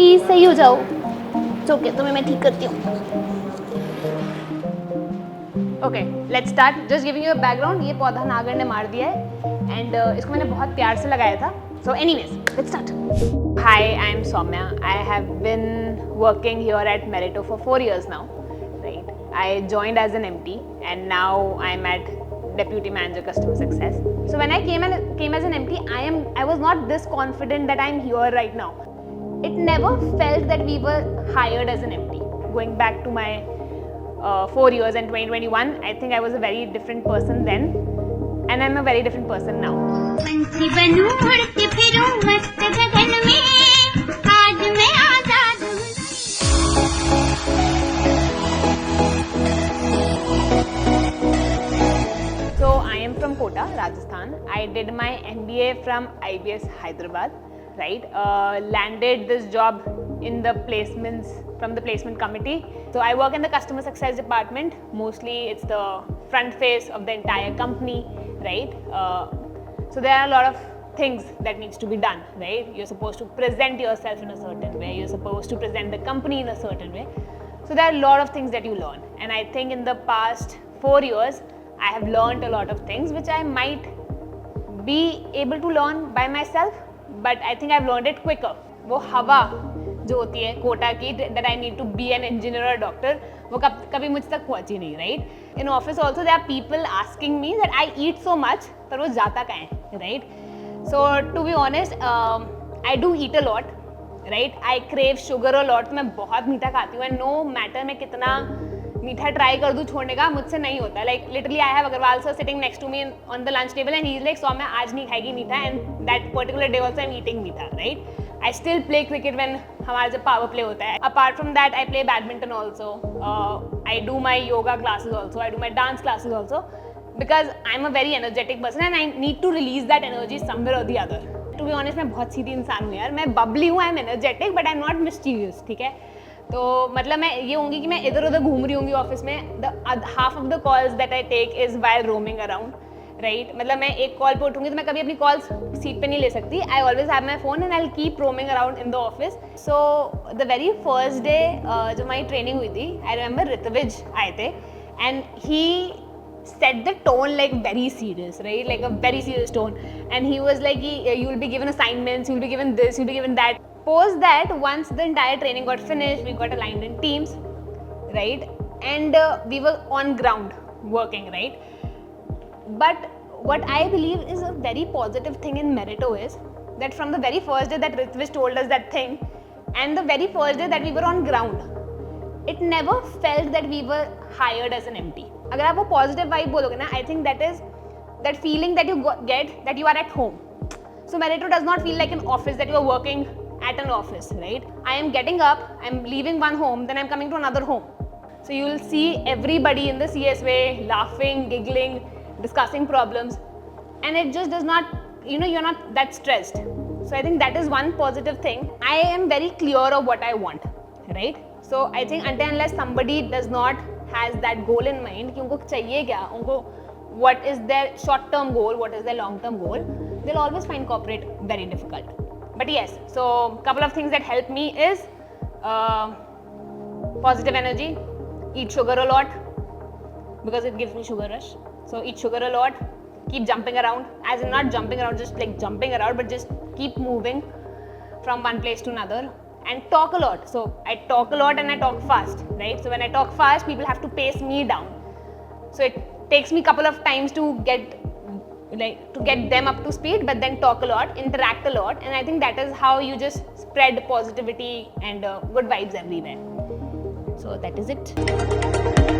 Please सही हो जाओ। ओके, तुम्हें मैं ठीक करती हूँ। Okay, let's start. Just giving you a background. ये पौधा नागर ने मार दिया है एंड इसको मैंने बहुत प्यार से लगाया था। So anyways, let's start. Hi, I am Saumya. I have been working here at Merito for 4 years now, right? I joined as an MT and now I'm at Deputy Manager Customer Success. So when I came as an MT, I was not this confident that I'm here right now. It never felt that we were hired as an MT. Going back to my 4 years and 2021, I think I was a very different person then, and I'm a very different person now. पंछी बनूं उड़ती फिरूं मस्त गगन में, आज मैं आजाद हूँ। So I am from Kota, Rajasthan. I did my MBA from IBS Hyderabad. Right, landed this job in the placements from the placement committee. So I work in the customer success department. Mostly it's the front face of the entire company, right? So there are a lot of things that needs to be done, right? You're supposed to present yourself in a certain way. You're supposed to present the company in a certain way. So there are a lot of things that you learn. And I think in the past 4 years, I have learned a lot of things which I might be able to learn by myself. But I think I've learned it quicker. वो हवा जो होती है कोटा की, that I need to be an engineer or a doctor, वो कभी मुझ तक पहुंची नहीं, right? In office also there are people asking me that I eat so much, पर वो जाता कहाँ है, right? So to be honest, I do eat a lot, right? I crave sugar a lot. मैं बहुत मीठा खाती हूँ and no matter मैं कितना मीठा ट्राई कर दूँ छोड़ने का, मुझसे नहीं होता. Like literally I have Agarwal sir sitting next to me on the lunch table and he's like, "Soumya, आज नहीं खाएगी मीठा," and that particular day also I'm eating मीठा, right? I still play cricket when हमारा जब power play होता है. Apart from that, I play badminton also. I do my yoga classes also. I do my dance classes also because I'm a very energetic person and I need to release that energy somewhere or the other. To be honest, मैं बहुत सीधी इंसान हूँ यार. मैं bubbly हूँ, I'm energetic, but I'm not mischievous, ठीक है? तो मतलब मैं ये होंगी कि मैं इधर उधर घूम रही होंगी ऑफिस में. Half of the calls that I take is while roaming around, right? मतलब मैं एक कॉल पे उठूंगी तो मैं कभी अपनी कॉल्स सीट पे नहीं ले सकती. I always have my phone and I keep roaming around in the office. So the very first day जो हमारी ट्रेनिंग हुई थी, आई रिमेंबर ऋत्विज आए थे and he set the tone like very serious, right? Like a very serious tone. And he was like, you will be given assignments, you will be given this, you will be given that. Post that, once the entire training got finished, we got aligned in teams, right? And we were on ground working, right? But what I believe is a very positive thing in Meritto is that from the very first day that Ritvish told us that thing, and the very first day that we were on ground, it never felt that we were hired as an MT. अगर आप वो positive vibe बोलोगे ना, I think that is that feeling that you get that you are at home. So Meritto does not feel like an office that you are working at an office, right? I am getting up, I am leaving one home, then I am coming to another home. So you will see everybody in the CS way laughing, giggling, discussing problems, and it just does not, you know, you're not that stressed. So I think that is one positive thing. I am very clear of what I want, right? So I think until unless somebody does not has that goal in mind कि उनको चाहिए क्या, उनको what is their short term goal, what is their long term goal, they'll always find corporate very difficult. But yes, so couple of things that help me is positive energy, eat sugar a lot because it gives me sugar rush. So eat sugar a lot, keep jumping around, as in not jumping around just like jumping around, but just keep moving from one place to another. And talk a lot. So I talk a lot and I talk fast, right? So when I talk fast, people have to pace me down. So it takes me a couple of times to get them up to speed, but then talk a lot, interact a lot, and I think that is how you just spread positivity and good vibes everywhere. So that is it.